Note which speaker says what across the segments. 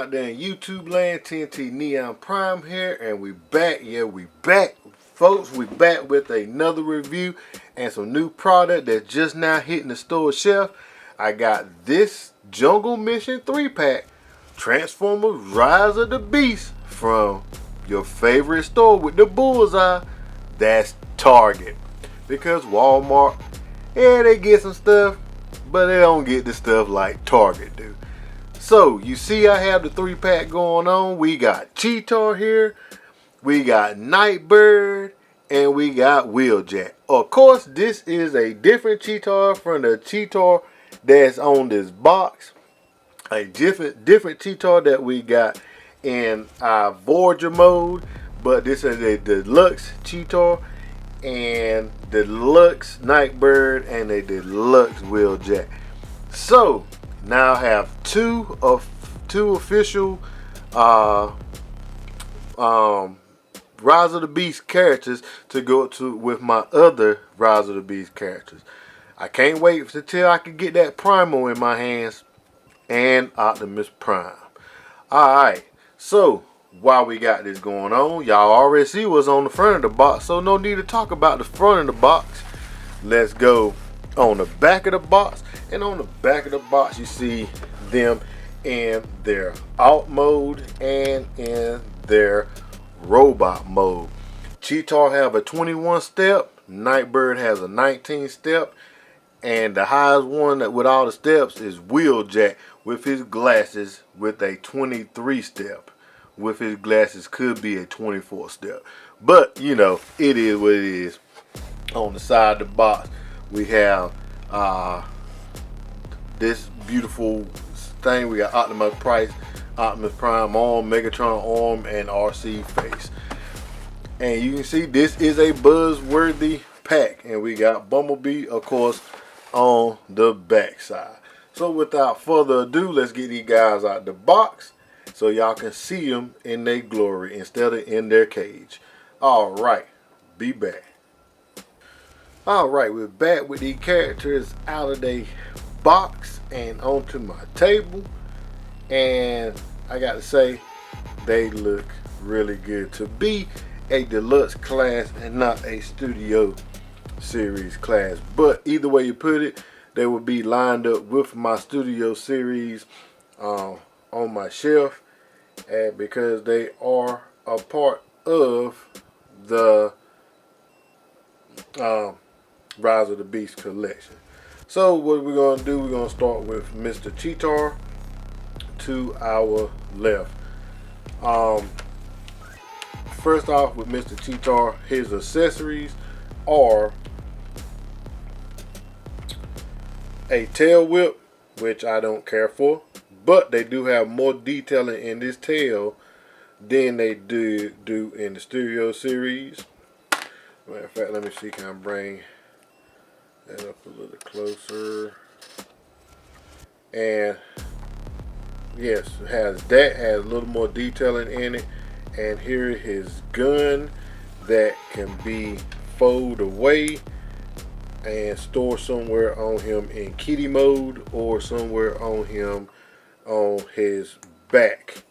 Speaker 1: out there in YouTube land? TNT Neon Prime here, and we back. Yeah, we back, folks. We back with another review and some new product that's just now hitting the store shelf. I got this Jungle Mission 3-pack, Transformers Rise of the Beast, from your favorite store with the bullseye. That's Target. Because Walmart, yeah, they get some stuff, but they don't get the stuff like Target do. So, you see I have the 3-pack going on. We got Cheetor here, we got Nightbird, and we got Wheeljack. Of course, this is a different Cheetor from the Cheetor that's on this box. A different Cheetor that we got in our Voyager mode, but this is a Deluxe Cheetor and Deluxe Nightbird and a Deluxe Wheeljack. So now I have two official Rise of the Beast characters to go to with my other Rise of the Beast characters. I can't wait until I can get that Primo in my hands and Optimus Prime. Alright, so while we got this going on, y'all already see what's on the front of the box, so no need to talk about the front of the box. Let's go on the back of the box. And on the back of the box you see them in their alt mode and in their robot mode. Cheetor have a 21 step, Nightbird has a 19 step, and the highest one that with all the steps is Wheeljack with his glasses with a 23 step. With his glasses could be a 24 step. But, you know, it is what it is. On the side of the box, we have this beautiful thing. We got Optimus Prime arm, Megatron arm, and RC face. And you can see this is a buzzworthy pack. And we got Bumblebee, of course, on the back side. So without further ado, let's get these guys out the box so y'all can see them in their glory instead of in their cage. Alright, be back. Alright, we're back with these characters out of their box and onto my table. And I got to say, they look really good to be a deluxe class and not a studio series class. But either way you put it, they will be lined up with my studio series on my shelf, and because they are a part of the Rise of the Beast collection. So what we're going to do, we're going to start with Mr. Cheetor to our left. First off with Mr. Cheetor, his accessories are a tail whip, which I don't care for, but they do have more detailing in this tail than they do in the studio series. Matter of fact, let me see, can I bring that up a little closer? And yes, it has a little more detailing in it. And here is his gun that can be folded away and store somewhere on him in kitty mode or somewhere on him on his back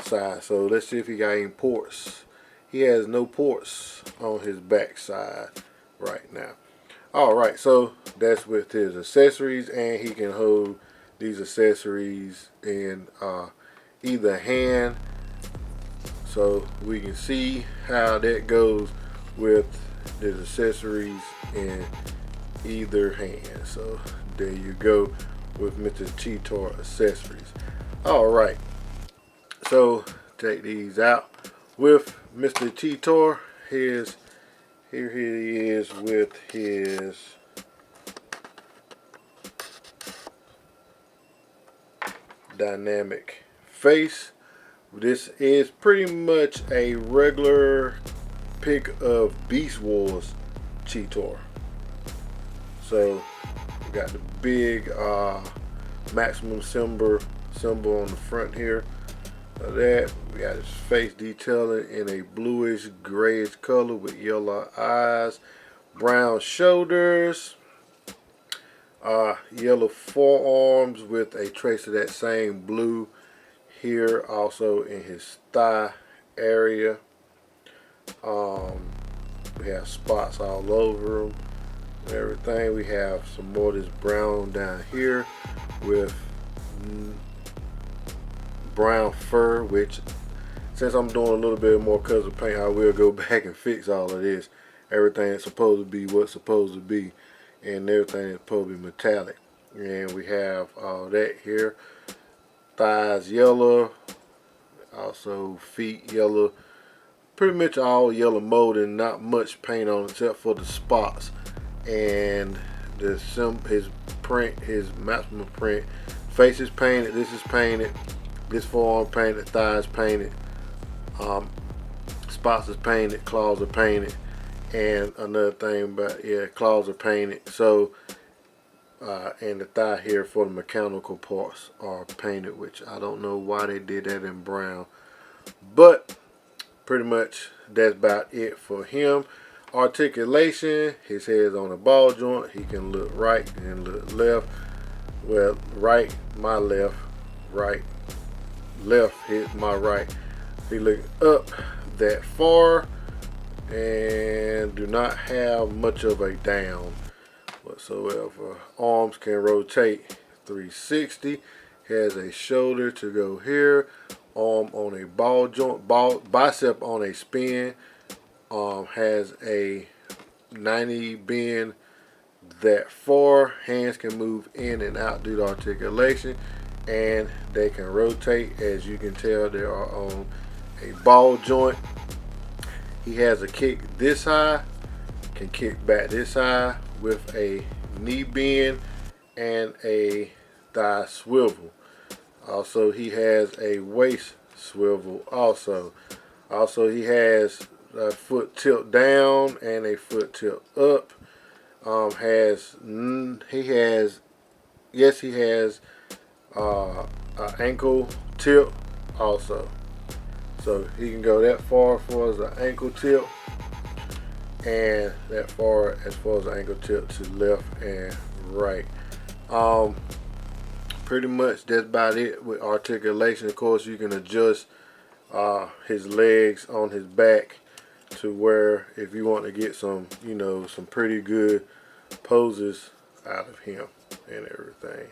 Speaker 1: side. So let's see if he got any ports. He has no ports on his back side right now. Alright, so that's with his accessories, and he can hold these accessories in either hand. So we can see how that goes with his accessories in either hand. So there you go with Mr. Cheetor accessories. Alright, so take these out with Mr. Cheetor. Here he is with his dynamic face. This is pretty much a regular pick of Beast Wars Cheetor. So we got the big maximum symbol on the front here of that. We got his face detailing in a bluish grayish color with yellow eyes, brown shoulders, yellow forearms with a trace of that same blue here also in his thigh area. We have spots all over him and everything. We have some more of this brown down here with brown fur, which since I'm doing a little bit more colors of paint, I will go back and fix all of this. Everything is supposed to be what's supposed to be, and everything is supposed to be metallic. And we have all that here. Thighs yellow, also feet yellow. Pretty much all yellow molding, not much paint on except for the spots. And his print, his maximum print. Face is painted, this is painted, this forearm painted, thighs painted, spots is painted, claws are painted. And another thing about, yeah, claws are painted. So and the thigh here for the mechanical parts are painted, which I don't know why they did that in brown, but pretty much that's about it for him. Articulation, his head's on a ball joint. He can look right and look left. Well, right, my left, right, left, hit my right. He look up that far and do not have much of a down whatsoever. Arms can rotate 360. Has a shoulder to go here. Arm on a ball joint, bicep on a spin. Has a 90 bend that far. Hands can move in and out due to articulation, and they can rotate. As you can tell, they are on a ball joint. He has a kick this high, can kick back this high with a knee bend and a thigh swivel. Also, he has a waist swivel also. Also, he has a foot tilt down and a foot tilt up. He has an ankle tilt also. So he can go that far as the ankle tilt, and that far as the ankle tilt to left and right. Pretty much that's about it with articulation. Of course, you can adjust his legs on his back to where if you want to get some, some pretty good poses out of him and everything.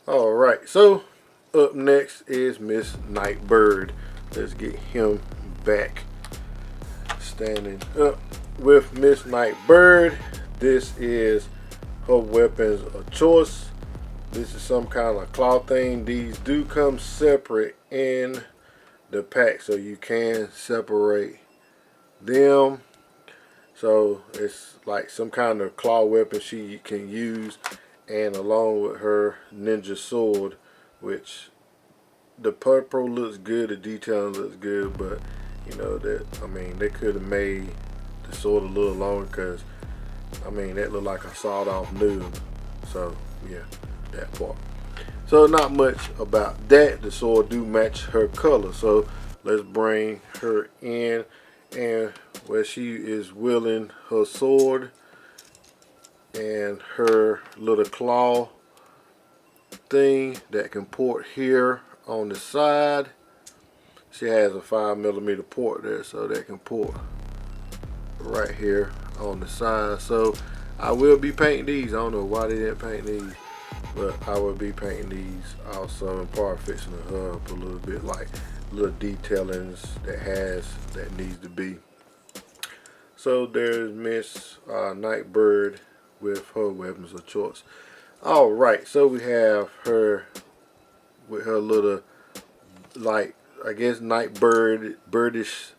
Speaker 1: All right, so up next is Miss Nightbird. Let's get him back. Standing up with Miss Nightbird. This is her weapons of choice. This is some kind of claw thing. These do come separate in the pack, so you can separate them. So it's like some kind of claw weapon she can use, and along with her ninja sword, which the purple looks good, the detailing looks good, but they could have made the sword a little longer, because that looked like a sawed off noob. So yeah, that part. So not much about that. The sword do match her color, so let's bring her in, and where she is wielding her sword and her little claw thing that can port here on the side. She has a 5mm port there, so that can port right here on the side. So I will be painting these. I don't know why they didn't paint these, but I will be painting these also, and part fixing her up a little bit, like little detailings that needs to be. So there's Miss Nightbird with her weapons of choice. All right, so we have her with her little, like, I guess birdish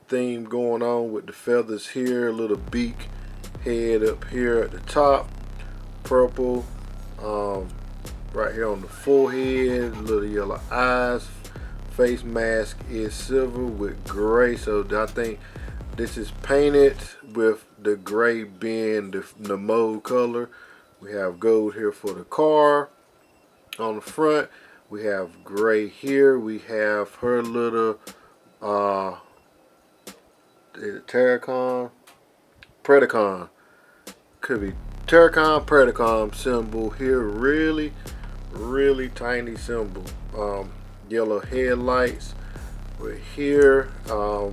Speaker 1: theme going on with the feathers here, a little beak, head up here at the top, purple, right here on the forehead, little yellow eyes. Face mask is silver with gray, so I think this is painted with the gray being the mold color. We have gold here for the car on the front. We have gray here. We have her little Terracon, Predacon. Could be Terracon, Predacon symbol here. Really, really tiny symbol. yellow headlights. We're here.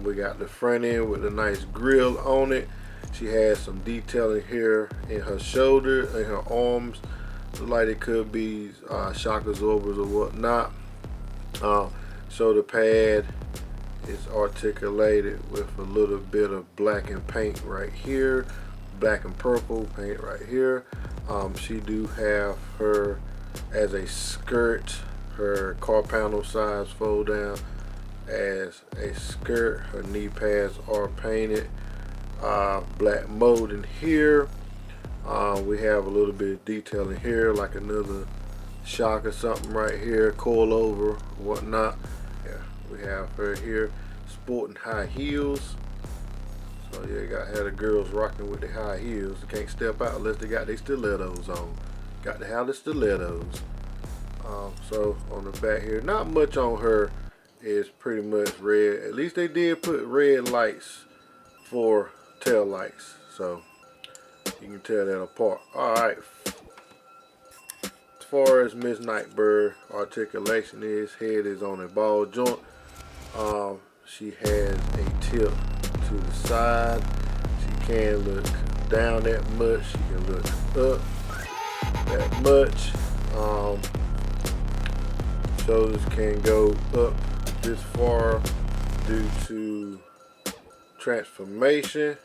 Speaker 1: We got the front end with a nice grill on it. She has some detailing here in her shoulder and her arms. Looks like it could be shock absorbers or whatnot. Shoulder pad is articulated with a little bit of black and paint right here, black and purple paint right here. She do have her as a skirt, her car panel size fold down as a skirt. Her knee pads are painted black molding here. We have a little bit of detail in here, like another shock or something right here, coil over, whatnot. Yeah, we have her here sporting high heels. So yeah, had the girls rocking with the high heels. They can't step out unless they got their stilettos on. Got to have the stilettos. So on the back here, not much on her is pretty much red. At least they did put red lights for tail lights, so you can tell that apart. Alright, as far as Miss Nightbird articulation is, head is on a ball joint. She has a tip to the side. She can look down that much. She can look up that much. Shoulders can go up this far due to transformation.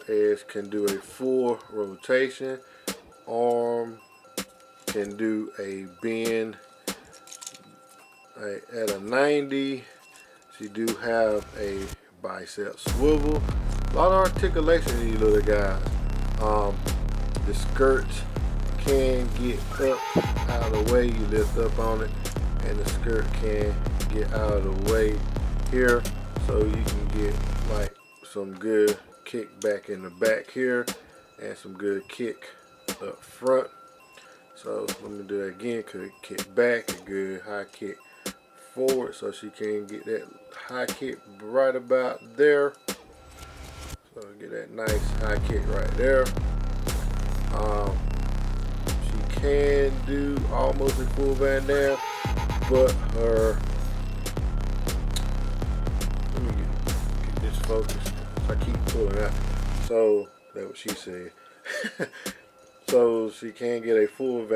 Speaker 1: Edge can do a full rotation. Arm can do a bend at a 90. She do have a bicep swivel. A lot of articulation in these little guys. The skirt can get up out of the way. You lift up on it, and the skirt can get out of the way here, so you can get like some good kick back in the back here and some good kick up front. So let me do that again. Could kick back, a good high kick forward, so she can get that high kick right about there. So get that nice high kick right there. She can do almost a full Van Dam, but her, let me get this focused. I keep pulling out. So that's what she said. So she can get a full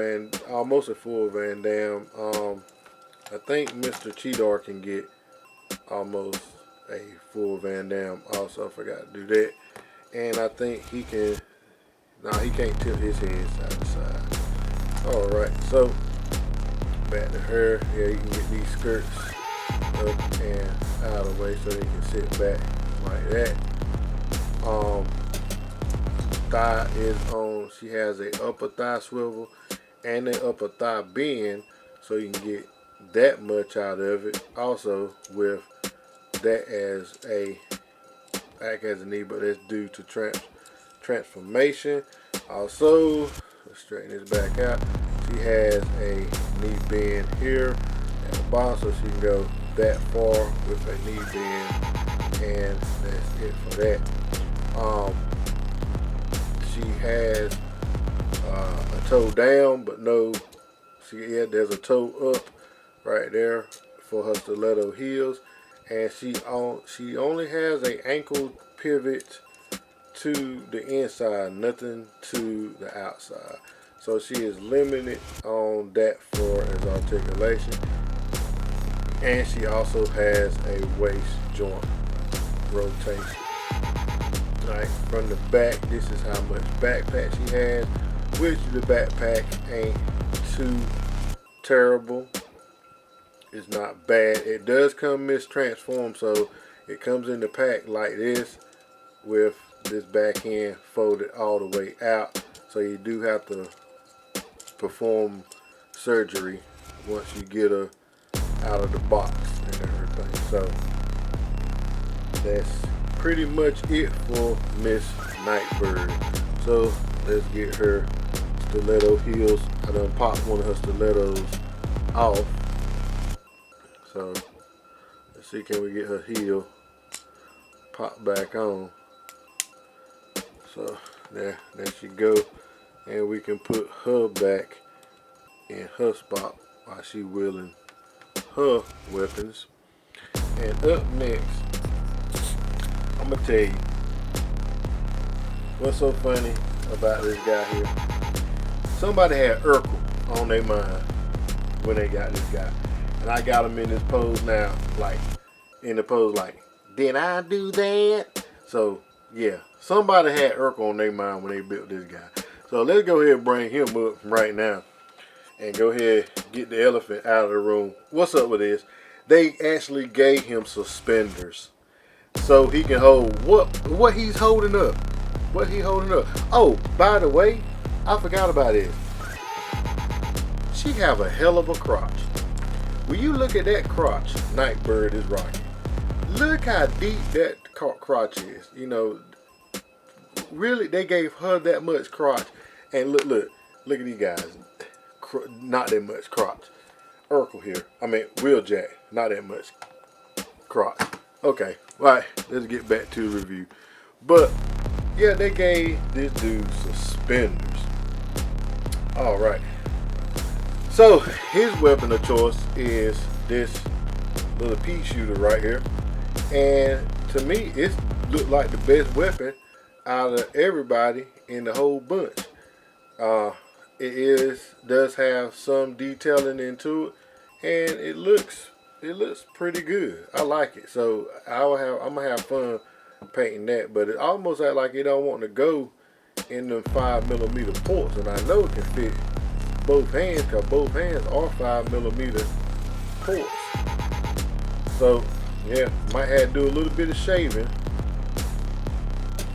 Speaker 1: almost a full Van Dam. I think Mr. Cheetor can get almost a full Van Dam also. I forgot to do that. And I think he can, he can't tilt his head side to side. Alright, so back to her. Yeah, you can get these skirts up and out of the way so they can sit back like that. Thigh is on. She has a upper thigh swivel and an upper thigh bend, so you can get that much out of it. Also with that as a back as a knee, but that's due to transformation. Also, let's straighten this back out. She has a knee bend here at the bottom, so she can go that far with a knee bend, and that's it for that. She has a toe down, but no, there's a toe up right there for her stiletto heels, and she only has an ankle pivot to the inside, nothing to the outside. So she is limited on that for as articulation, and she also has a waist joint rotation. Right, from the back, this is how much backpack she has, which the backpack ain't too terrible. It's not bad. It does come mistransformed, so it comes in the pack like this with this back end folded all the way out. So you do have to perform surgery once you get her out of the box and everything. So that's pretty much it for Miss Nightbird. So let's get her stiletto heels. I done popped one of her stilettos off. So let's see, can we get her heel pop back on? So there she go, and we can put her back in her spot while she wheeling her weapons. And up next, I'm gonna tell you what's so funny about this guy here. Somebody had Urkel on their mind when they got this guy. And I got him in this pose now, like, in the pose like, did I do that? So, yeah, somebody had Urkel on their mind when they built this guy. So let's go ahead and bring him up right now. And go ahead and get the elephant out of the room. What's up with this? They actually gave him suspenders. So he can hold what he's holding up. What he holding up. Oh, by the way, I forgot about this. She have a hell of a crotch. When you look at that crotch, Nightbird is rocking. Look how deep that crotch is. You know, really, they gave her that much crotch. And look at these guys. Not that much crotch. Urkel here. I mean, Wheeljack. Not that much crotch. Okay, right. Let's get back to the review. But yeah, they gave this dude suspenders. All right. So his weapon of choice is this little pea shooter right here, and to me, it looked like the best weapon out of everybody in the whole bunch. It does have some detailing into it, and it looks pretty good. I like it. So I'm gonna have fun painting that, but it almost act like it don't want to go in them 5mm ports, and I know it can fit both hands because both hands are 5mm ports. So yeah, might have to do a little bit of shaving,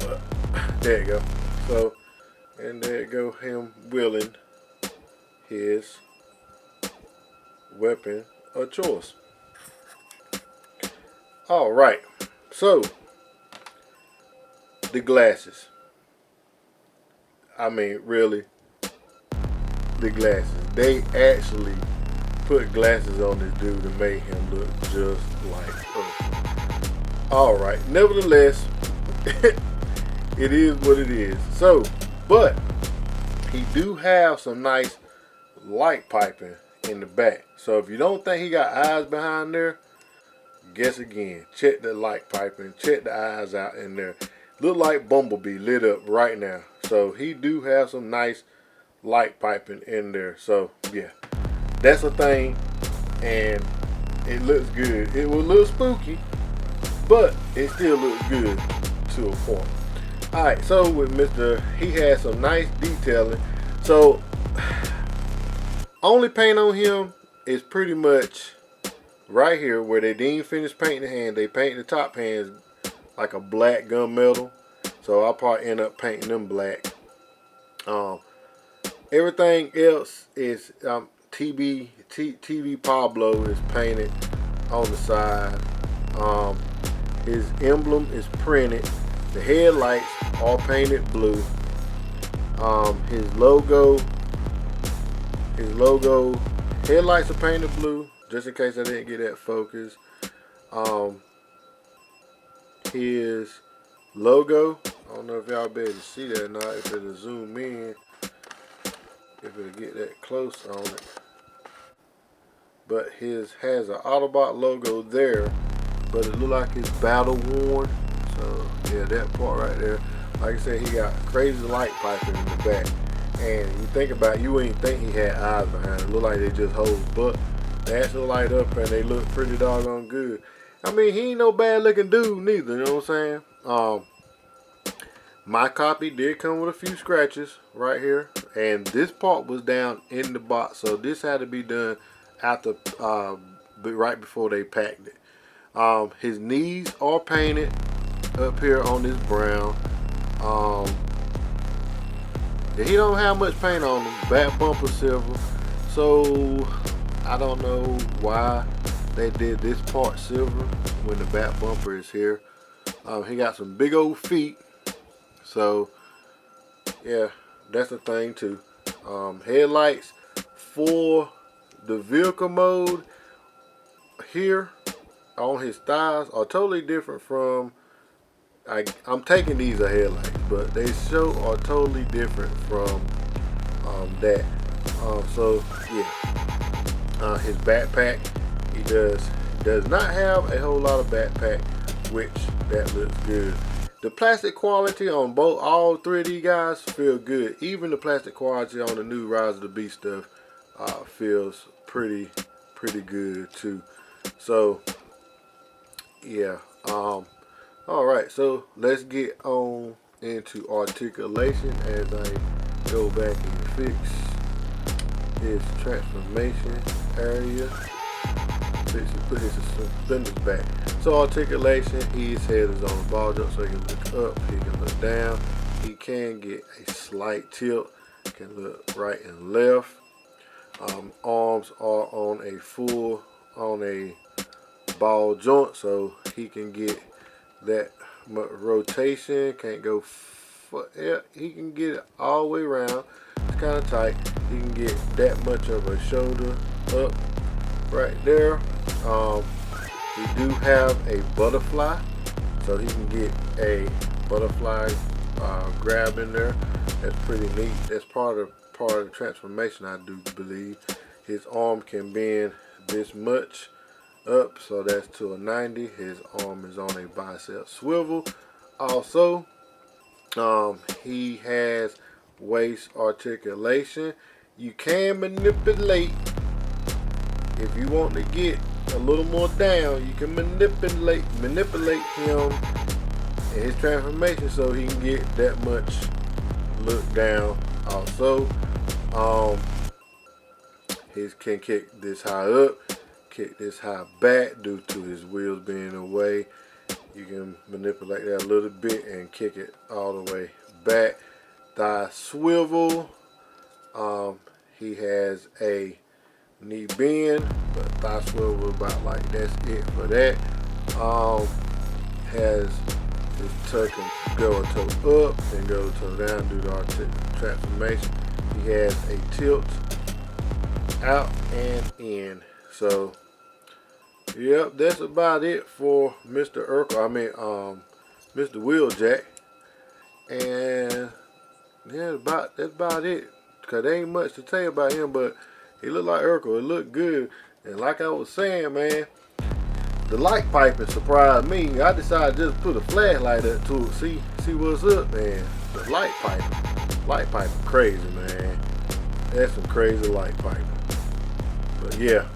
Speaker 1: but there you go. So, and there you go, him wielding his weapon of choice. All right, so the glasses. I mean, really, the glasses. They actually put glasses on this dude to make him look just like us. All right, nevertheless, it is what it is. So, but he do have some nice light piping in the back. So if you don't think he got eyes behind there, guess again. Check the light piping. Check the eyes out in there. Look like Bumblebee lit up right now. So he do have some nice light piping in there. So yeah, that's a thing, and it looks good. It will look spooky, but it still looks good to a point. All right, so with Mr. he has some nice detailing. So only paint on him is pretty much right here where they didn't finish painting the hand. They paint the top hands like a black gunmetal. So I'll probably end up painting them black. Everything else is TV Pablo is painted on the side. His emblem is printed. The headlights all painted blue. His logo headlights are painted blue, just in case I didn't get that focus. His logo, I don't know if y'all be able to see that or not, if it'll zoom in, if it'll get that close on it. But his has an Autobot logo there, but it look like it's battle worn. So yeah, that part right there. Like I said, he got crazy light piping in the back. And you think about it, you wouldn't think he had eyes behind it. Look like they just hold, but they actually light up and they look pretty doggone good. I mean, he ain't no bad looking dude neither, you know what I'm saying? My copy did come with a few scratches right here, and this part was down in the box, so this had to be done after, right before they packed it. His knees are painted up here on this brown. He don't have much paint on him. Back bumper silver, so I don't know why they did this part silver when the back bumper is here. He got some big old feet, so yeah, that's the thing too. Headlights for the vehicle mode here on his thighs are totally different from, I'm taking these as headlights, but they are totally different from that. So yeah, his backpack He does not have a whole lot of backpack, which that looks good. The plastic quality on all three of these guys feel good. Even the plastic quality on the new Rise of the Beast stuff feels pretty good too. So yeah. All right. So let's get on into articulation as I go back and fix his transformation area. Put his suspenders back. So articulation, his head is on the ball jump, so he can look up, he can look down, he can get a slight tilt, can look right and left. Arms are on a ball joint, so he can get that much rotation. Can't go, yeah, he can get it all the way around. It's kind of tight. He can get that much of a shoulder up right there. We do have a butterfly, so he can get a butterfly grab in there. That's pretty neat. That's part of the transformation, I do believe. His arm can bend this much up, so that's to a 90. His arm is on a bicep swivel. Also, he has waist articulation. You can manipulate. If you want to get a little more down, you can manipulate him and his transformation so he can get that much look down. Also, he can kick this high up, kick this high back due to his wheels being away. You can manipulate that a little bit and kick it all the way back. Thigh swivel. He has a knee bend, but thigh swivel about like that's it for that. Has his tuck and go a toe up and go a toe down due to our transformation. He has a tilt out and in. So yep, that's about it for Mr. Urkel. Mr. Wheeljack. And yeah, that's about it. Cause there ain't much to tell about him, but he looked like Urkel. It looked good. And like I was saying, man, the light piping surprised me. I decided to just put a flashlight up to it, see what's up, man. The light piping crazy, man. That's some crazy light piping. But yeah.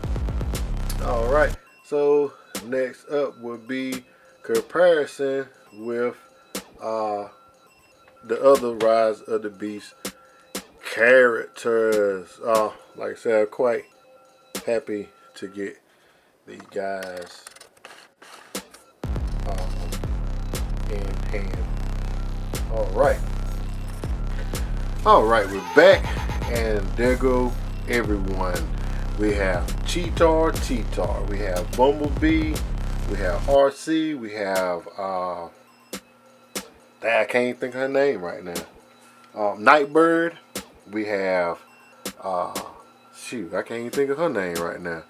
Speaker 1: All right. So next up would be comparison with the other Rise of the Beast characters. Like I said, I'm quite happy to get these guys in hand. All right, we're back, and there go everyone. We have Cheetar, we have Bumblebee, we have RC, we have I can't think of her name right now. Nightbird, we have shoot, I can't even think of her name right now.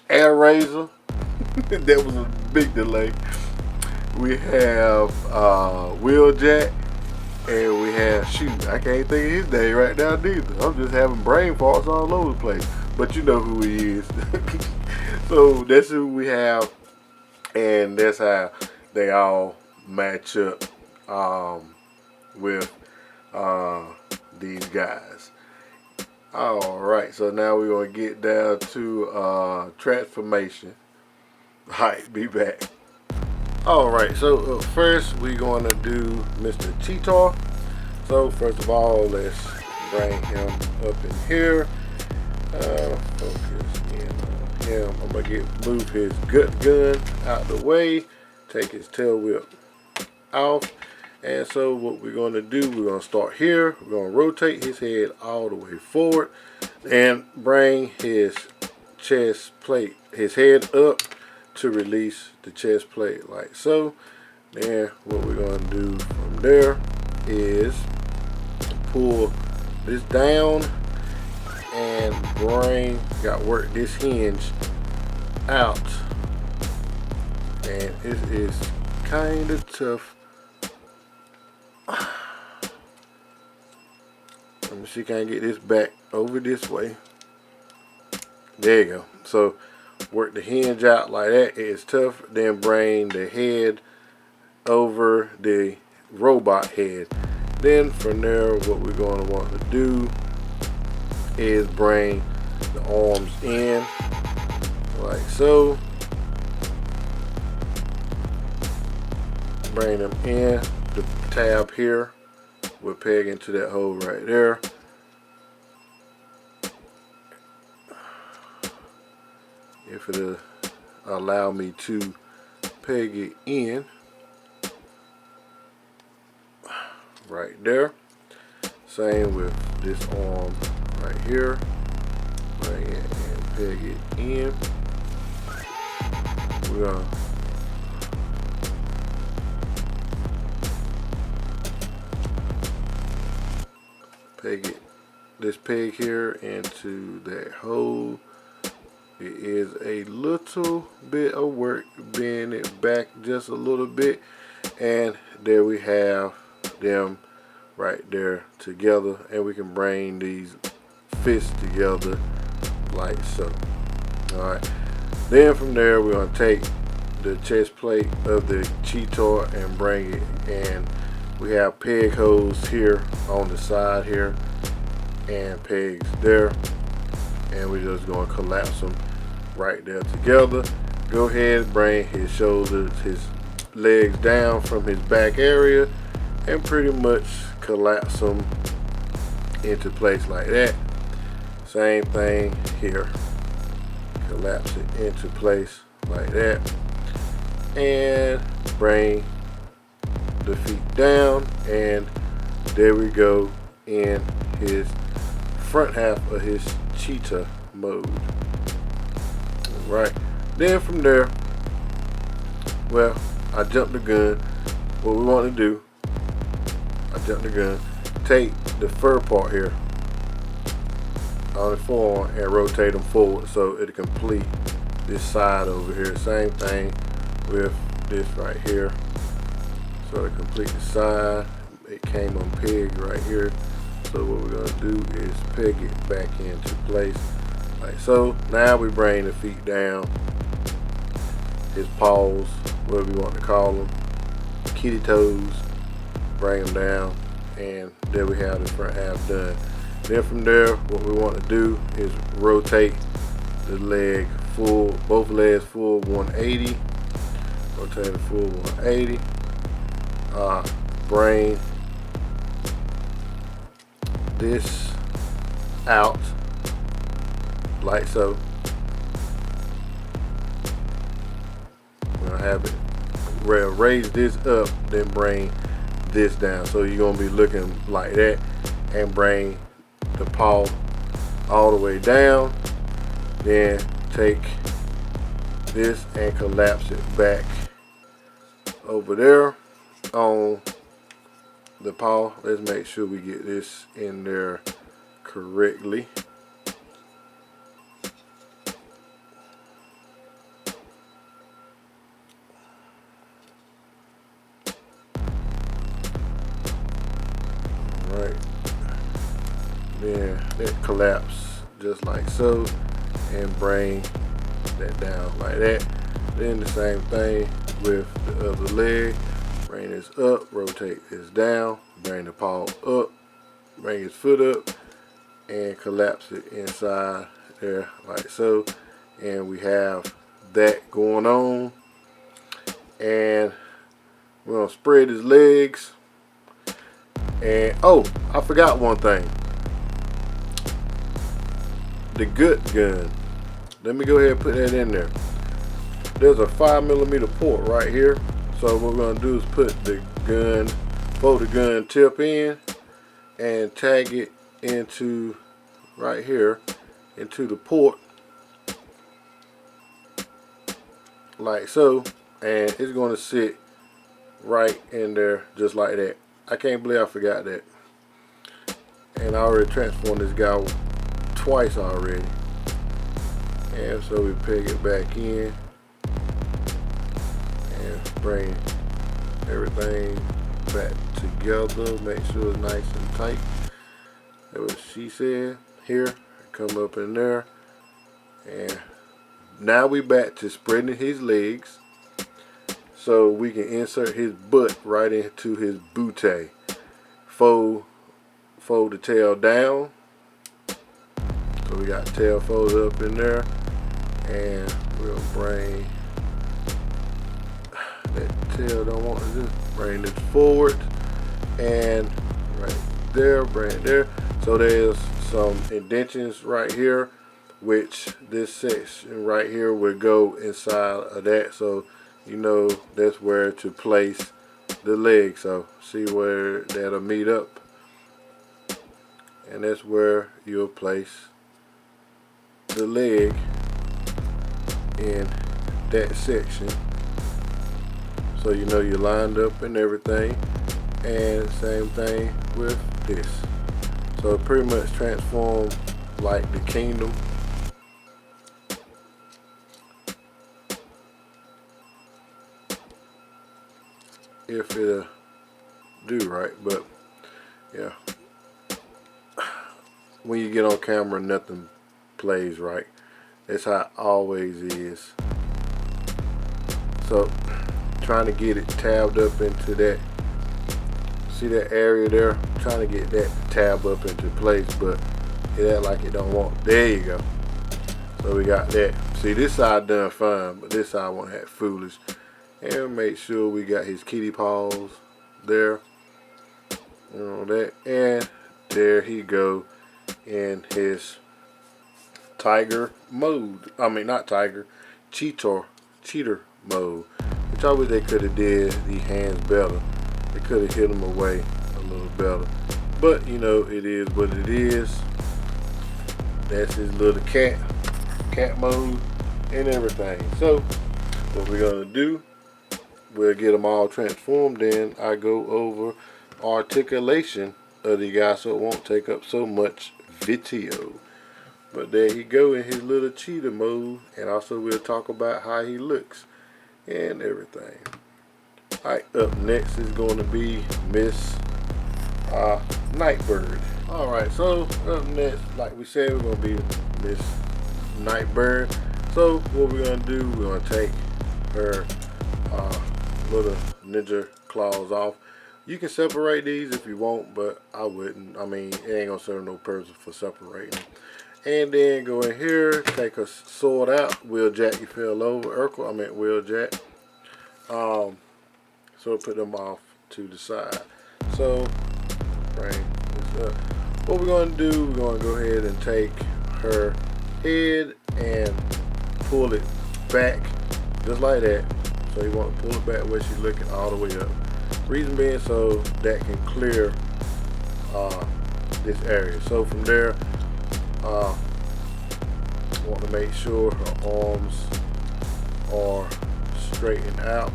Speaker 1: Air Razor. That was a big delay. We have Wheeljack, and we have shoot, I can't think of his name right now neither. I'm just having brain farts all over the place. But you know who he is. So that's who we have, and that's how they all match up with these guys. Alright, so now we're going to get down to transformation. Alright, be back. Alright, so first we're going to do Mr. Cheetar. So first of all, let's bring him up in here. Focus in on him. I'm going to move his gut gun out the way. Take his tail whip off. And so what we're going to do, we're going to start here. We're going to rotate his head all the way forward and bring his chest plate, his head up to release the chest plate like so. Then what we're going to do from there is pull this down and work this hinge out. And it is kind of tough. Let me see, can I get this back over this way? There you go. So work the hinge out like that. It's tough. Then bring the head over the robot head. Then from there, what we're going to want to do is bring the arms in like so. Bring them in. The tab here will peg into that hole right there. If it'll allow me to peg it in right there. Same with this arm right here. Bring it and peg it in. We're gonna peg it, this peg here into that hole. It is a little bit of work bending it back just a little bit, and there we have them right there together, and we can bring these fists together like so. Alright, then from there we're going to take the chest plate of the cheetor and bring it, and we have peg holes here on the side here and pegs there, and we're just going to collapse them right there together. Go ahead, bring his shoulders, his legs down from his back area, and pretty much collapse them into place like that. Same thing here. Collapse it into place like that, and bring the feet down, and there we go in his front half of his cheetah mode. Right, then from there, well, I jumped the gun. What we want to do, I jumped the gun, take the fur part here on the forearm and rotate them forward so it'll complete this side over here. Same thing with this right here. So to complete the side, it came on peg right here. So what we're going to do is peg it back into place like so. Now we bring the feet down, his paws, whatever we want to call them, kitty toes, bring them down, and there we have the front half done. Then from there, what we want to do is rotate the leg full, both legs full 180. Rotate it full 180. Bring this out like so. We're gonna have it raise this up, then bring this down. So you're gonna be looking like that, and bring the paw all the way down. Then take this and collapse it back over there on the paw. Let's make sure we get this in there correctly. Right, then that collapse just like so, and bring that down like that. Then the same thing with the other leg. Bring this up, rotate this down, bring the paw up, bring his foot up, and collapse it inside there like so. And we have that going on. And we're gonna spread his legs. And oh, I forgot one thing. The gut gun. Let me go ahead and put that in there. There's a 5mm port right here. So what we're gonna do is put the gun, fold the gun tip in, and tag it into right here into the port like so, and it's gonna sit right in there just like that. I can't believe I forgot that. And I already transformed this guy twice already. And so we peg it back in and bring everything back together. Make sure it's nice and tight. what she said. Here, come up in there. And now we back to spreading his legs so we can insert his butt right into his bootay. Fold the tail down. So we got tail folded up in there, and we'll bring that tail, don't want to just bring this forward and right there, bring it there. So there's some indentions right here, which this section right here would go inside of that, so you know that's where to place the leg. So see where that'll meet up, and that's where you'll place the leg in that section, so you know you're lined up and everything. And same thing with this. So it pretty much transformed like the kingdom. If it'll do right, but yeah, when you get on camera, nothing plays right. That's how it always is. So trying to get it tabbed up into that, see that area there, trying to get that tab up into place, but it act like it don't want. There you go. So we got that. See, this side done fine, but this side won't act foolish. And make sure we got his kitty paws there, you know that, and there he go in his tiger mode. I mean, not tiger, cheater mode. Which I wish they could have did the hands better. They could have hit him away a little better, but you know it is what it is. That's his little cat mode and everything. So what we're gonna do, we'll get them all transformed, then I go over articulation of the guy so it won't take up so much video. But there he go in his little cheetah mode, and also we'll talk about how he looks and everything. Alright, up next is going to be Miss Nightbird. Alright, so up next, like we said, we're going to be Miss Nightbird. So what we're going to do, we're going to take her little ninja claws off. You can separate these if you want, but I wouldn't. I mean, it ain't gonna serve no purpose for separating them. And then go in here, take a sword out. Wheeljack, you fell over. Urkel, I meant Wheeljack. So put them off to the side. So bring this up. What we're gonna do, we're gonna go ahead and take her head and pull it back just like that. So you want to pull it back where she's looking all the way up. Reason being so that can clear this area. So from there, want to make sure her arms are straightened out.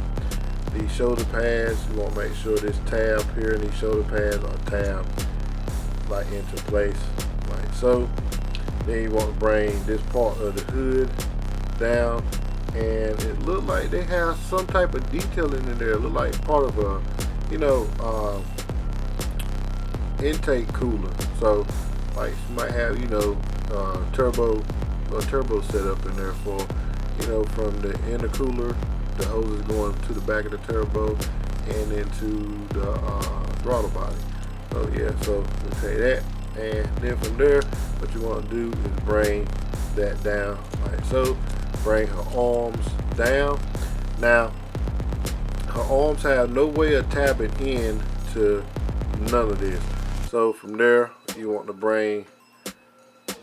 Speaker 1: These shoulder pads, you want to make sure this tab here and these shoulder pads are tabbed like into place, like so. Then you want to bring this part of the hood down, and it looked like they have some type of detailing in there. It looked like part of a, you know, intake cooler. So like you might have, you know, turbo setup in there for, you know, from the intercooler, the hoses going to the back of the turbo and into the throttle body. So yeah, so we'll take that, and then from there, what you want to do is bring that down like so. Bring her arms down. Now, her arms have no way of tapping in to none of this. So from there, you want to bring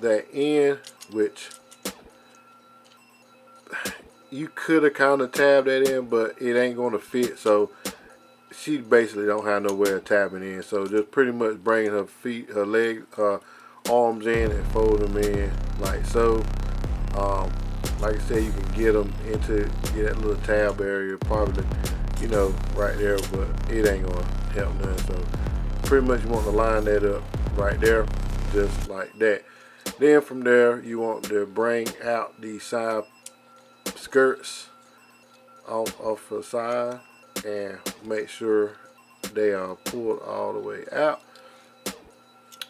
Speaker 1: that in, which you could have kind of tabbed that in, but it ain't going to fit. So she basically don't have no way of tapping in. So just pretty much bring her feet, her legs, arms in and fold them in like so. Like I said, you can get them into that little tab area, probably, you know, right there, but it ain't gonna help none. So pretty much you want to line that up right there, just like that. Then from there, you want to bring out the side skirts off the side and make sure they are pulled all the way out.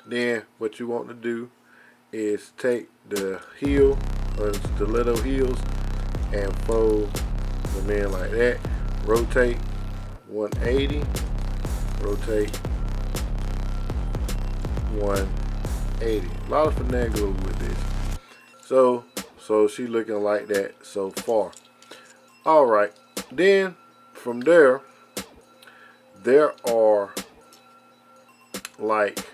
Speaker 1: Then what you want to do is take the heel or stiletto heels and fold them in like that. Rotate 180, rotate 180. A lot of finagling with this. So she looking like that so far. All right, then from there are like,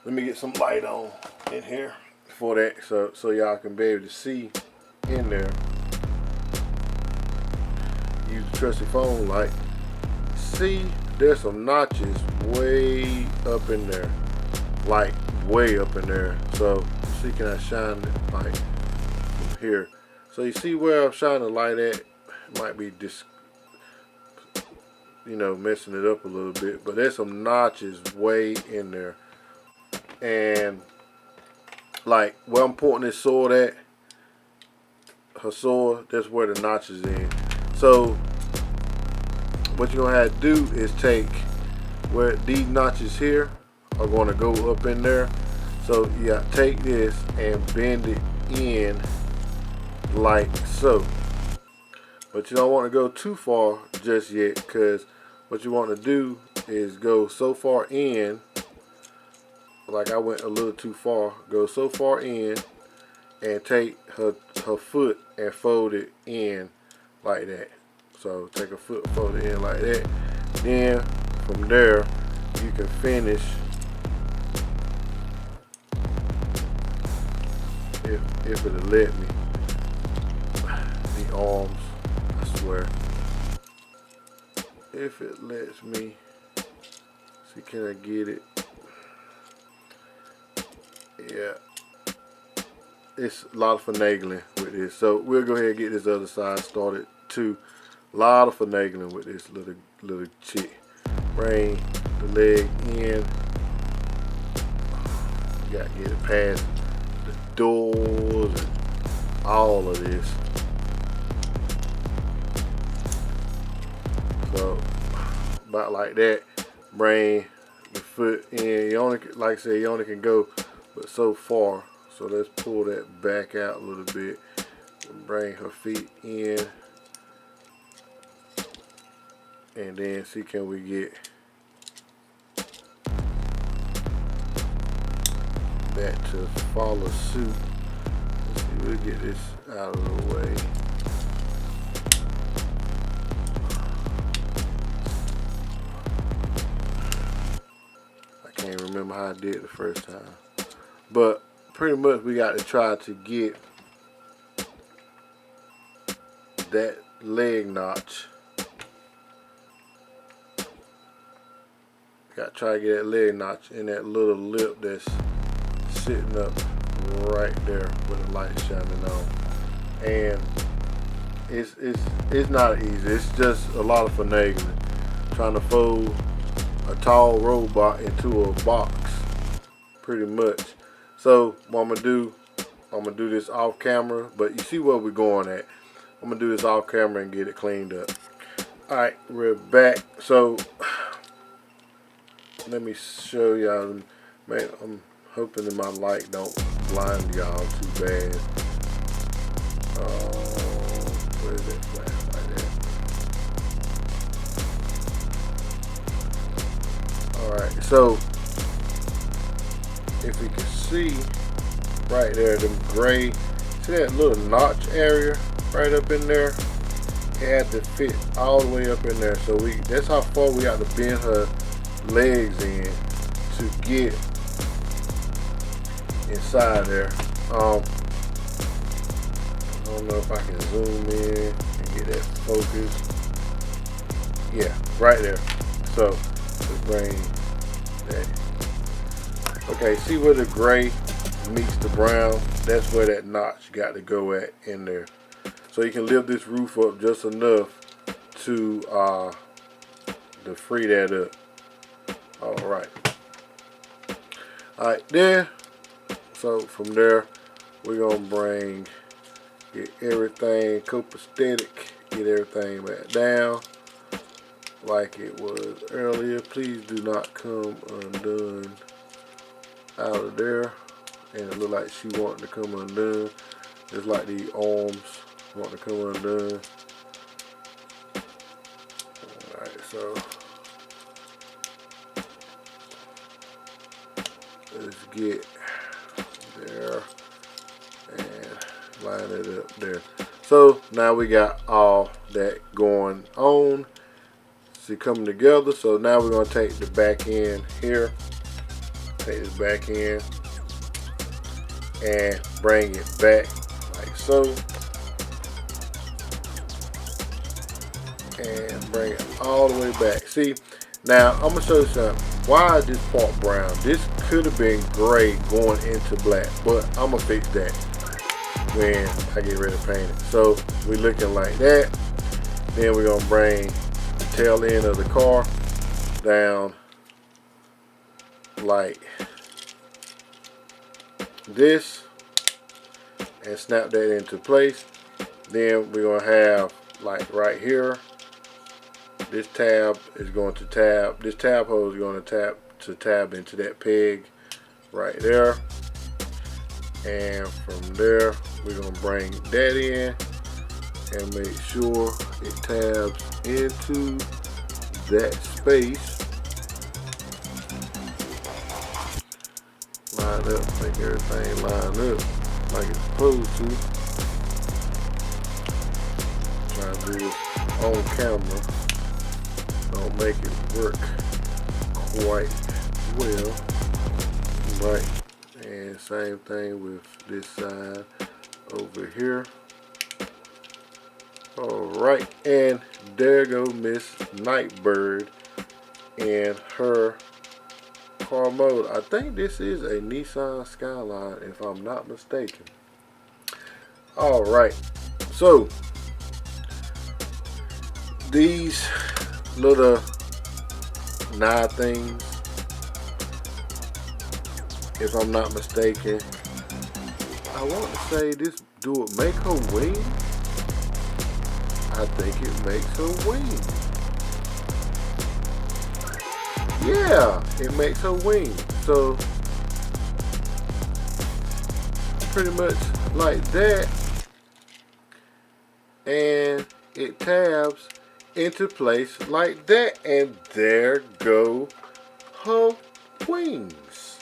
Speaker 1: let me get some light on in here for that, so y'all can be able to see in there. Use the trusty phone light. See, there's some notches way up in there, like way up in there. So see, can I shine it like from here? So you see where I'm shining the light at? It might be just, you know, messing it up a little bit, but there's some notches way in there. And like where I'm pointing this sword at, her sword, that's where the notch is in. So what you're gonna have to do is take where these notches here are gonna go up in there. So you gotta take this and bend it in like so. But you don't want to go too far just yet, because what you want to do is go so far in, like I went a little too far, go so far in and take her foot and fold it in like that. So take her foot, fold it in like that. Then from there you can finish, if it'll let me, the arms, I swear. If it lets me, see, can I get it? Yeah, it's a lot of finagling with this. So we'll go ahead and get this other side started too. A lot of finagling with this little chick. Bring the leg in. You gotta get it past the doors and all of this. So about like that. Bring the foot in. You only, like I said, you only can go but so far. So let's pull that back out a little bit and bring her feet in, and then see, can we get that to follow suit. Let's see, we'll get this out of the way. I can't remember how I did it the first time, but pretty much we got to try to get that leg notch. Got to try to get that leg notch in that little lip that's sitting up right there with the light shining on. And it's not easy. It's just a lot of finagling, trying to fold a tall robot into a box, pretty much. So what I'm gonna do this off camera, but you see where we're going at. I'm gonna do this off camera and get it cleaned up. Alright, we're back. So let me show y'all. Man, I'm hoping that my light don't blind y'all too bad. Where is that flashlight at? Alright, so if we can see right there, them gray, see that little notch area right up in there? It had to fit all the way up in there. So that's how far we got to bend her legs in to get inside there. I don't know if I can zoom in and get that focused. Yeah, right there. So let's bring that. Okay, see where the gray meets the brown? That's where that notch got to go at in there. So you can lift this roof up just enough to free that up. Alright there. So from there we're gonna get everything copacetic, get everything back down like it was earlier. Please do not come undone out of there, and it look like she wanting to come undone. Just like the arms want to come undone. Alright, so let's get there and line it up there. So now we got all that going on. See, coming together. So now we're going to take the back end here. Take this back end and bring it back like so. And bring it all the way back. See, now I'm going to show you something. Why is this part brown? This could have been gray going into black, but I'm going to fix that when I get ready to paint it. So we're looking like that. Then we're going to bring the tail end of the car down like this and snap that into place. Then we're going to have like right here, this tab is going to tab, this tab hole is going to tab into that peg right there. And from there we're going to bring that in and make sure it tabs into that space. Line up, make everything line up like it's supposed to. Try to do this on camera. Don't make it work quite well. Right. And same thing with this side over here. Alright, and there go Miss Nightbird in her car mode. I think this is a Nissan Skyline if I'm not mistaken. Alright, so these little knot things, if I'm not mistaken, I want to say this, do it make her wing? I think it makes her wing. Yeah, it makes her wing. So pretty much like that, and it tabs into place like that, and there go her wings.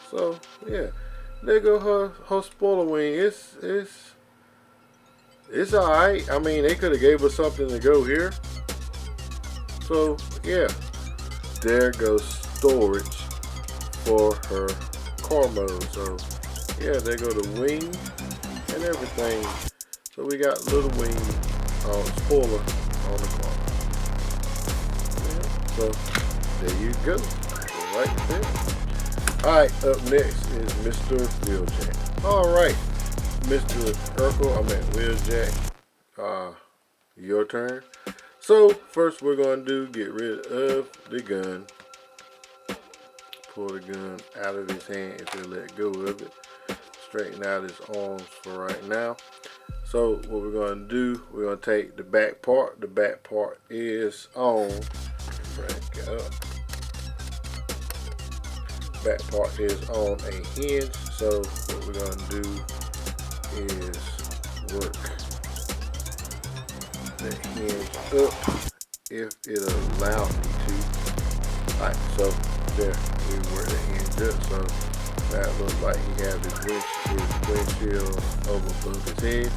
Speaker 1: So yeah, there go her spoiler wing. It's alright. I mean, they could have gave us something to go here. So yeah, there goes storage for her car mode. So yeah, there go the wing and everything. So we got little wing spoiler on the car. Yeah, so there you go, right there. Alright, up next is Mr. Wheeljack. Alright, Mr. Wheeljack, your turn. So first we're going to get rid of the gun. Pull the gun out of his hand if he'll let go of it. Straighten out his arms for right now. So what we're going to do, we're going to take the back part. The back part is on. Break it up. Back part is on a hinge. So what we're going to do is work the hinge up if it allows me to. Alright, so there we work the hinge up. So that looks like he has his windshield over above his head.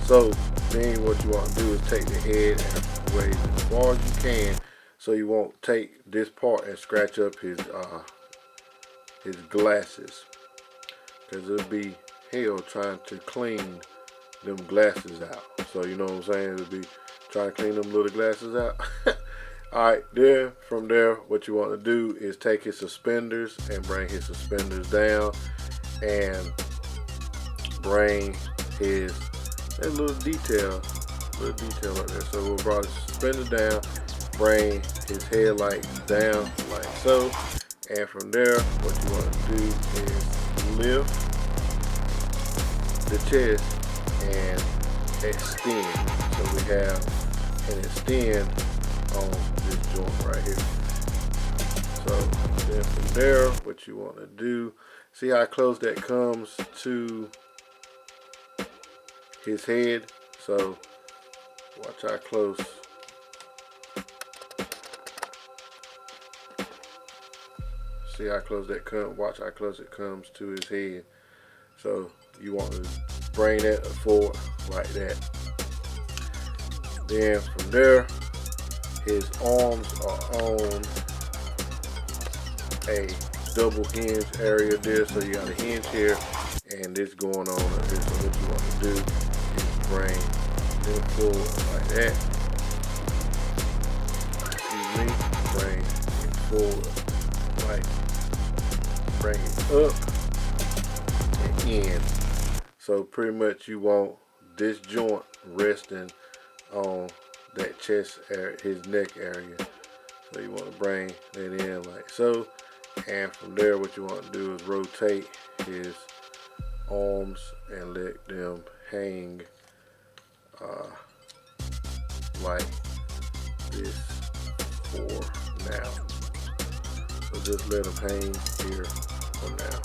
Speaker 1: So then what you want to do is take the head and raise it as far as you can, so you won't take this part and scratch up his glasses, because it'll be hell trying to clean them glasses out. So you know what I'm saying, it'll be trying to clean them little glasses out. Alright, then from there what you want to do is take his suspenders and bring his suspenders down, and bring his little detail right there. So we'll bring the suspender down, bring his headlights down like so, and from there what you want to do is lift the chest and extend. So we have an extend on this joint right here. So then from there, what you want to do, see how close that comes to his head? So watch how close. See how close that comes? Watch how close it comes to his head. So you want to bring that forward like that. Then from there, his arms are on a double hinge area there. So you got a hinge here and this going on right here. So what you want to do is bring them forward like that. Excuse me, bring it forward like, bring it up and in. So pretty much you want this joint resting on that chest area, his neck area. So you want to bring that in like so. And from there, what you want to do is rotate his arms and let them hang like this for now. So just let them hang here for now.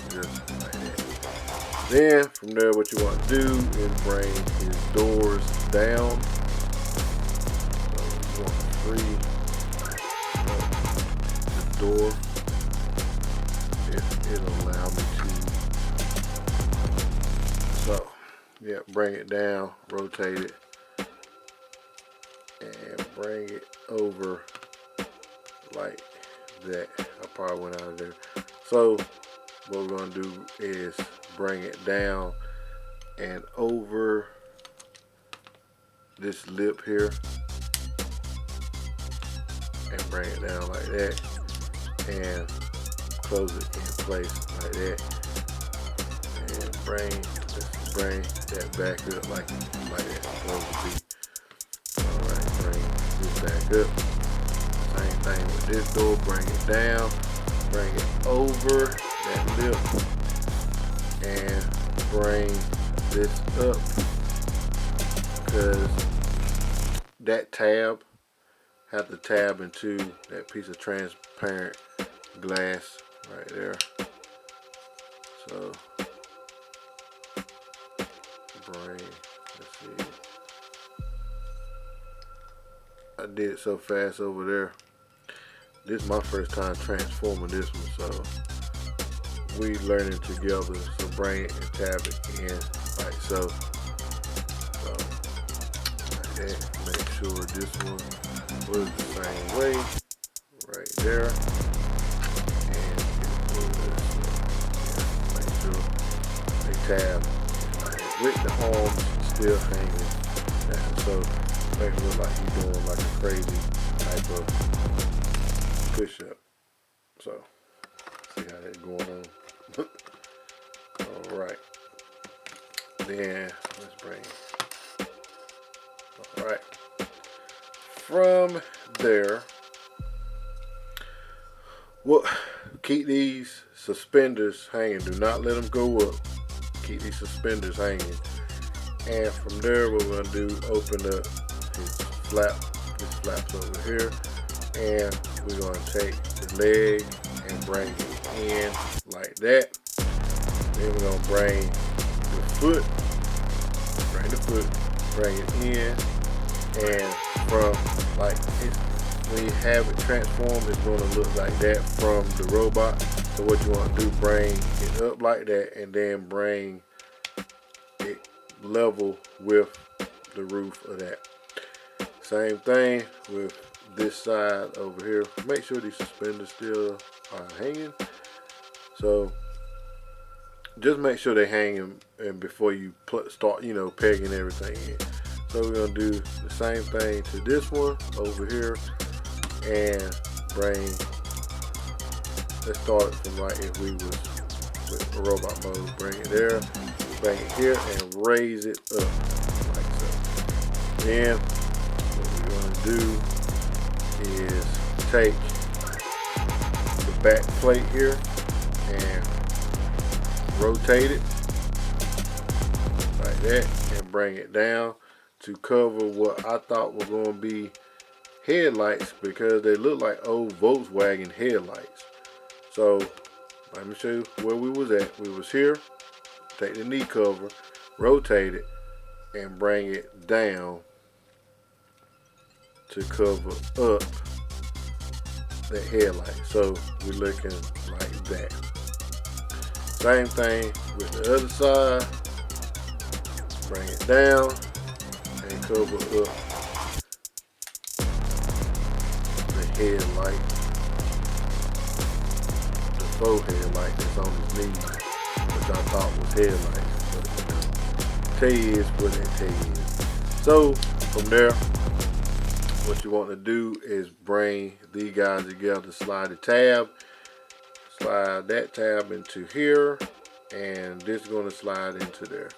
Speaker 1: Just like that. Then from there, what you want to do is bring his doors down. So you want to free the door if it'll allow me to. So yeah, bring it down, rotate it, and bring it over like that. I probably went out of there. So what we're going to do is bring it down and over this lip here and bring it down like that and close it in place like that and bring that back up like that. Close the beat. Alright, bring this back up. Same thing with this door, bring it down, bring it over that lip and bring this up because that tab have to tab into that piece of transparent glass right there. So bring, let's see, I did it so fast over there. This is my first time transforming this one, so we learning together. So bring it and tab it in like so. So like that. Make sure this one was the same way right there. And make sure they tab with the arms still hanging down. So make it look like you're doing like a crazy type of push-up. So see how that's going on. Alright, then let's bring, alright, from there, well, keep these suspenders hanging, do not let them go up, keep these suspenders hanging, and from there what we're going to do, open up his flaps over here, and we're going to take the leg and bring it in like that. Then we're going to bring the foot, bring it in, and from like when you have it transformed, it's going to look like that from the robot. So what you want to do, bring it up like that and then bring it level with the roof of that. Same thing with this side over here. Make sure these suspenders still are hanging. So just make sure they hang and before you start, pegging everything in. So we're gonna do the same thing to this one over here and bring. Let's start from like if we was with robot mode. Bring it there, bring it here, and raise it up like so. Then what we're gonna do is take the back plate here and rotate it like that and bring it down to cover what I thought was going to be headlights because they look like old Volkswagen headlights. So let me show you where we was at. We was here. Take the knee cover, rotate it, and bring it down to cover up the headlight. So we're looking like that. Same thing with the other side. Bring it down and cover up the headlight, the faux headlight that's on his knee, which I thought was headlights, but tell you is what they tell you is. So from there, what you want to do is bring these guys together, slide the tab, slide that tab into here, and this is going to slide into there.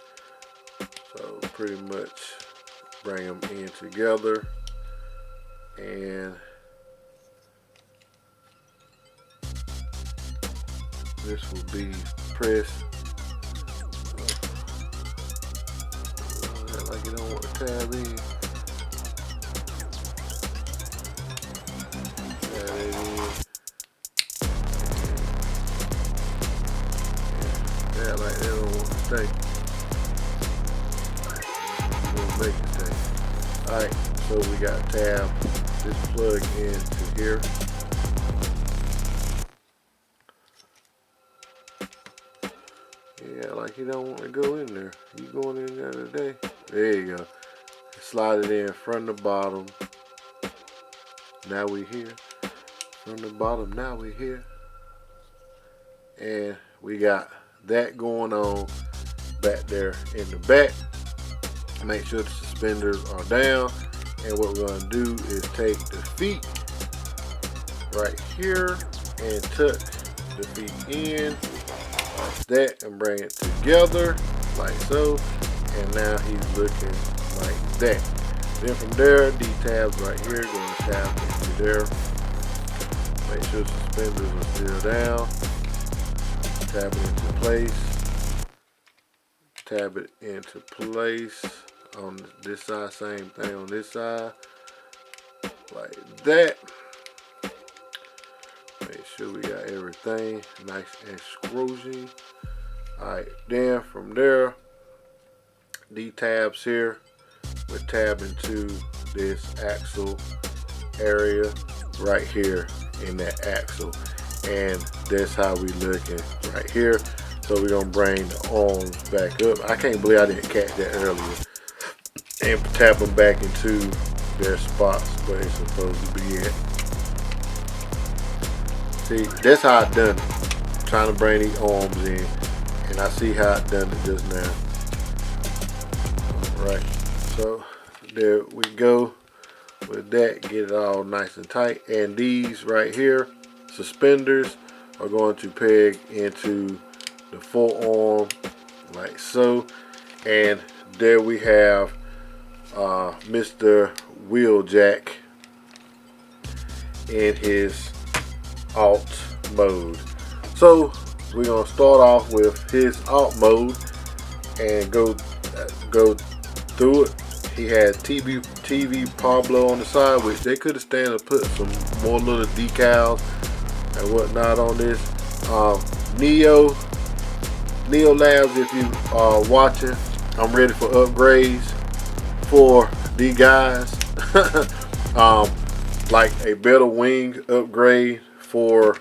Speaker 1: So pretty much bring them in together, and this will be pressed. Like you don't want the tab in. Tab it in. Yeah, like they don't want to stay. Make it stay. Alright, so we got a tab. This plug into here. Yeah, like you don't want to go in there. You going in there today? There you go. Slide it in from the bottom. Now we here. From the bottom, now we here. And we got that going on back there in the back. Make sure the suspenders are down, and what we're going to do is take the feet right here and tuck the feet in like that and bring it together like so, and now he's looking like that. Then from there, these tabs right here going to tap into there. Make sure the suspenders are still down. Tap it into place. Tab it into place. On this side, same thing on this side, like that. Make sure we got everything nice and scrosy. Alright, then from there, these tabs here, we're tabbing to this axle area right here in that axle, and that's how we looking right here. So we're gonna bring the arms back up. I can't believe I didn't catch that earlier. And tap them back into their spots where they're supposed to be at. See, that's how I done it. Trying to bring these arms in, and I see how I done it just now. Alright, so there we go with that. Get it all nice and tight. And these right here, suspenders, are going to peg into the forearm like so. And there we have Mr. Wheeljack in his alt mode. So we're gonna start off with his alt mode and go through it. He had TV Pablo on the side, which they could have stand to put some more little decals and whatnot on this. Neo Labs, if you are watching, I'm ready for upgrades for these guys. Like a better wing upgrade for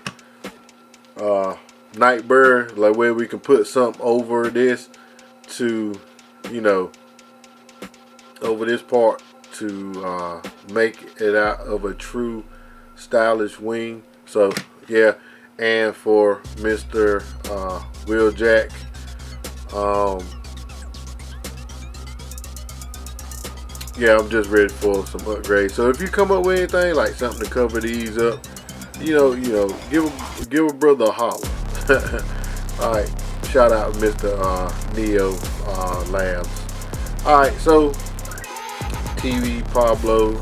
Speaker 1: Nightbird, like where we can put something over this to, you know, over this part to make it out of a true stylish wing. So yeah, and for Mr. Wheeljack, yeah, I'm just ready for some upgrades. So if you come up with anything like something to cover these up, you know, give a brother a holler. All right, shout out Mr. Neo Labs. All right, so TV Pablo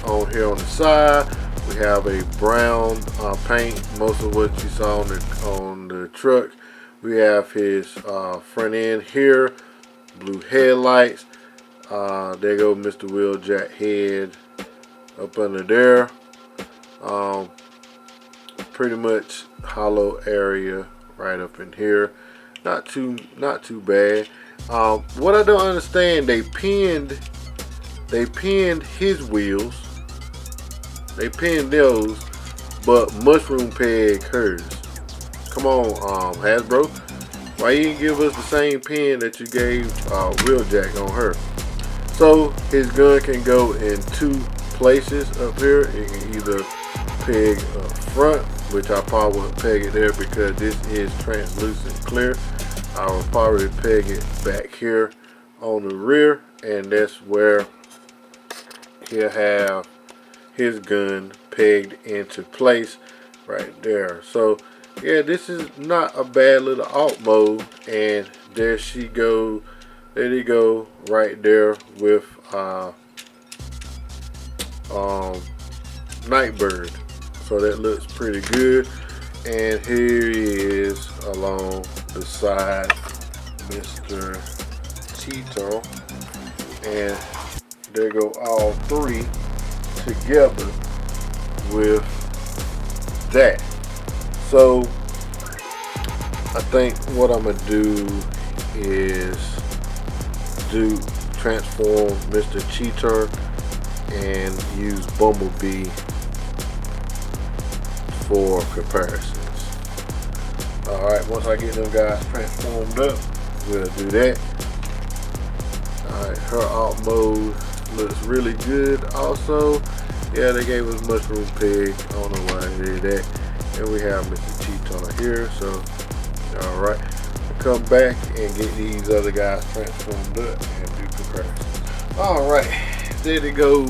Speaker 1: on here on the side. We have a brown paint, most of what you saw on the truck. We have his front end here, blue headlights. There go Mr. Wheeljack head up under there. Pretty much hollow area right up in here. Not too bad. What I don't understand, they pinned his wheels. They pinned those, but mushroom peg hers. Come on, Hasbro. Why you didn't give us the same pin that you gave Wheeljack on her? So his gun can go in two places up here. It can either peg up front, which I probably wouldn't peg it there because this is translucent clear. I will probably peg it back here on the rear, and that's where he'll have his gun pegged into place right there. So yeah, this is not a bad little alt mode, and there she go. There you go, right there with Nightbird. So that looks pretty good. And here he is along the side, Mr. Cheetor. And there go all three together with that. So I think what I'm gonna do is transform Mr. Cheetor and use Bumblebee for comparisons. Alright, once I get them guys transformed up, we'll do that. Alright, her alt mode looks really good also. Yeah, they gave us mushroom pig. I don't know why they did that. And we have Mr. Cheetor here. So, alright. We'll come back and get these other guys transformed up and do comparisons. Alright, there they go.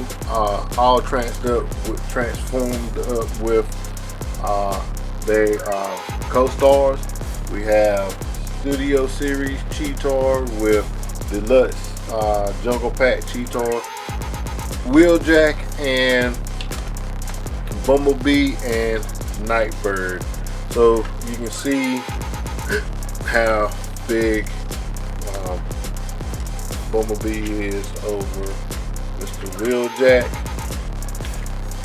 Speaker 1: All transformed up with they co-stars. We have Studio Series Cheetor with Deluxe Jungle Pack Cheetor, Wheeljack, and Bumblebee and Nightbird. So you can see how big Bumblebee is over Mr. Wheeljack,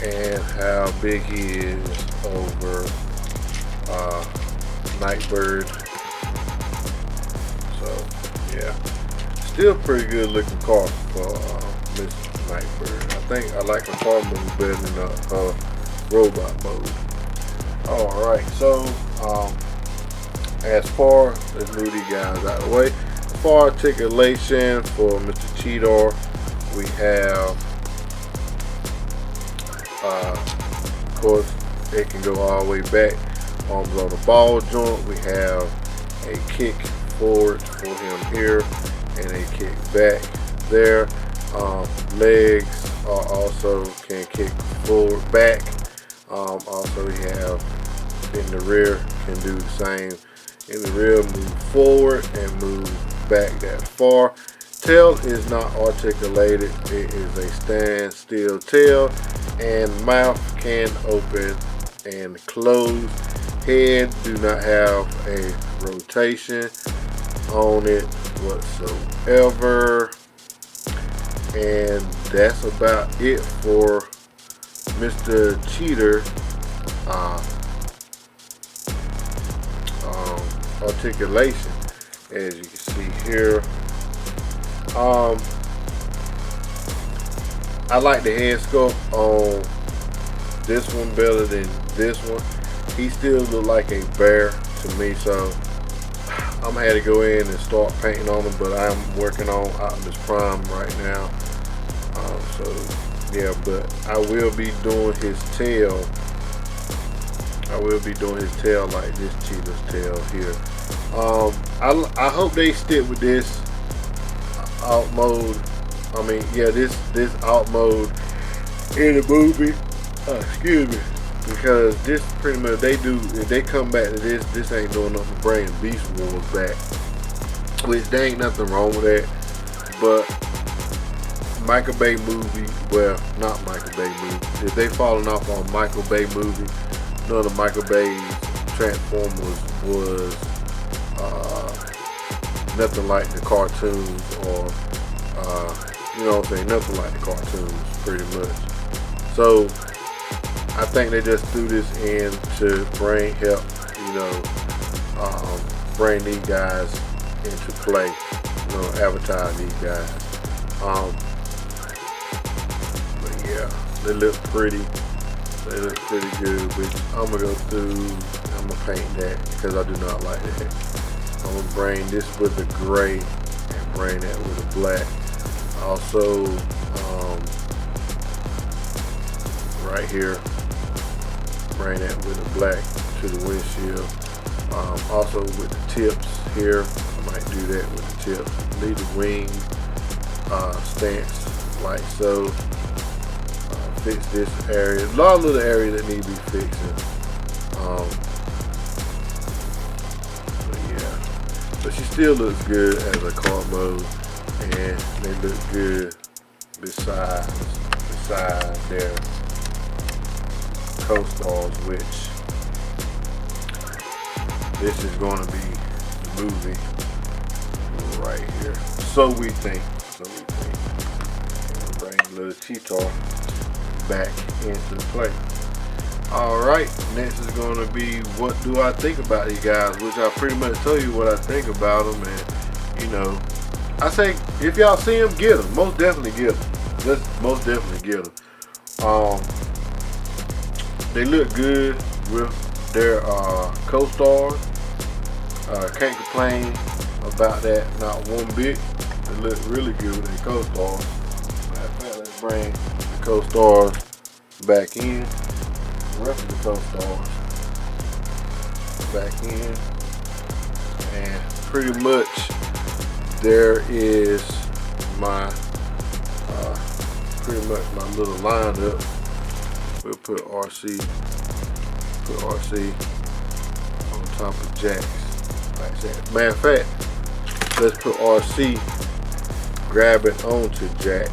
Speaker 1: and how big he is over Nightbird. So yeah, still pretty good looking car for Mr. Nightbird. I think I like the car mode better than the robot mode. Alright, so as far as move these guys out of the way, as far as articulation for Mr. Cheetor, we have of course it can go all the way back. Arms on the ball joint. We have a kick forward for him here and a kick back there. Legs are also can kick forward back. Also we have in the rear can do the same. In the rear, move forward and move back that far. Tail is not articulated. It is a standstill tail, and mouth can open and close. Head do not have a rotation on it whatsoever. And that's about it for Mr. Cheetor articulation. As you can see here, I like the head sculpt on this one better than this one. He still look like a bear to me, so I'm gonna have to go in and start painting on him, but I'm working on Optimus Prime right now. So yeah, but I will be doing his tail. I will be doing his tail like this cheetah's tail here. I hope they stick with this alt mode. I mean, yeah, this alt mode in the movie. Excuse me, because this pretty much if they come back to this ain't doing nothing but bringing Beast Wars back, which there ain't nothing wrong with that. But Michael Bay movie, well, not Michael Bay movie. If they falling off on Michael Bay movie, none of Michael Bay's Transformers was nothing like the cartoons, or you know what I'm saying, nothing like the cartoons, pretty much. So I think they just threw this in to help, bring these guys into play, advertise these guys. But yeah, they look pretty. They look pretty good, which I'm gonna go through. I'm gonna paint that because I do not like that. I'm gonna bring this with the gray and bring that with the black. Also, right here, bring that with the black to the windshield. Also with the tips here, I might do that with the tips. Leave the wing stance like so. Fix this area. A lot of little areas that need to be fixing. But yeah, but she still looks good as a car mode, and they look good beside their co-stars, which this is going to be the movie right here. So we think. And bring little Cheetor back into play. Alright, next is going to be what do I think about these guys, which I pretty much told you what I think about them. And I say if y'all see them, get them. Most definitely get them. Let's most definitely get them. They look good with their co-stars. Can't complain about that, not one bit. They look really good with their co-stars. Let's bring the co-stars back in. The rest of the co-stars back in. And pretty much there is my little lineup. We'll put RC on top of Jax. Like that. Matter of fact, let's put RC grabbing onto Jax.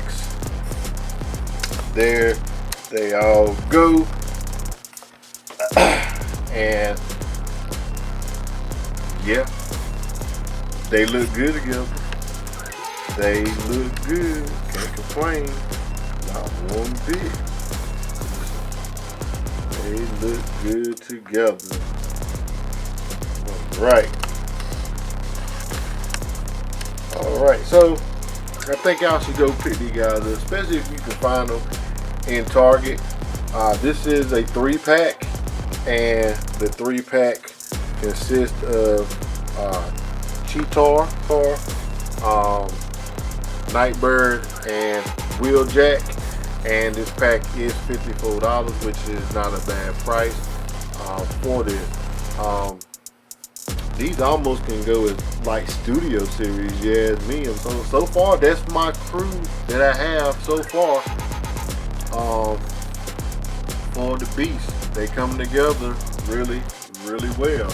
Speaker 1: There they all go. And yeah, they look good together. They look good. Can't complain. Not one bit. They look good together. Alright, so I think y'all should go pick these guys up, especially if you can find them in Target. This is a 3-pack, and the 3-pack consists of Cheetor, Nightbird, and Wheeljack. And this pack is $54, which is not a bad price for this. These almost can go as like studio series, yeah, as me. And so far, that's my crew that I have so far for the Beast. They come together really, really well.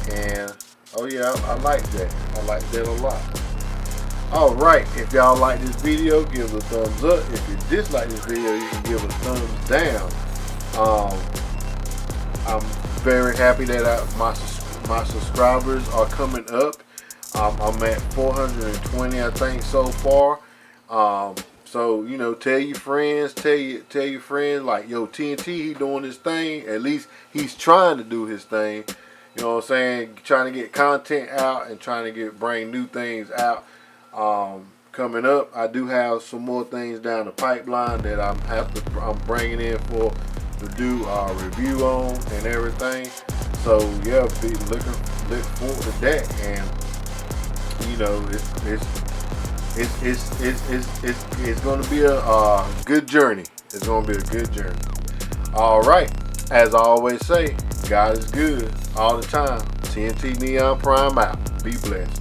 Speaker 1: And oh yeah, I like that. I like that a lot. Alright, if y'all like this video, give it a thumbs up. If you dislike this video, you can give it a thumbs down. I'm very happy that my subscribers are coming up. I'm at 420, I think, so far. So tell your friends, tell your friends, like, yo, TNT, he doing his thing. At least he's trying to do his thing. You know what I'm saying? Trying to get content out and trying to bring new things out. Coming up, I do have some more things down the pipeline that I'm bringing in to do a review on and everything. So yeah, look forward to that. And it's going to be a good journey. It's going to be a good journey. All right, as I always say, God is good all the time. TNT Neon Prime out. Be blessed.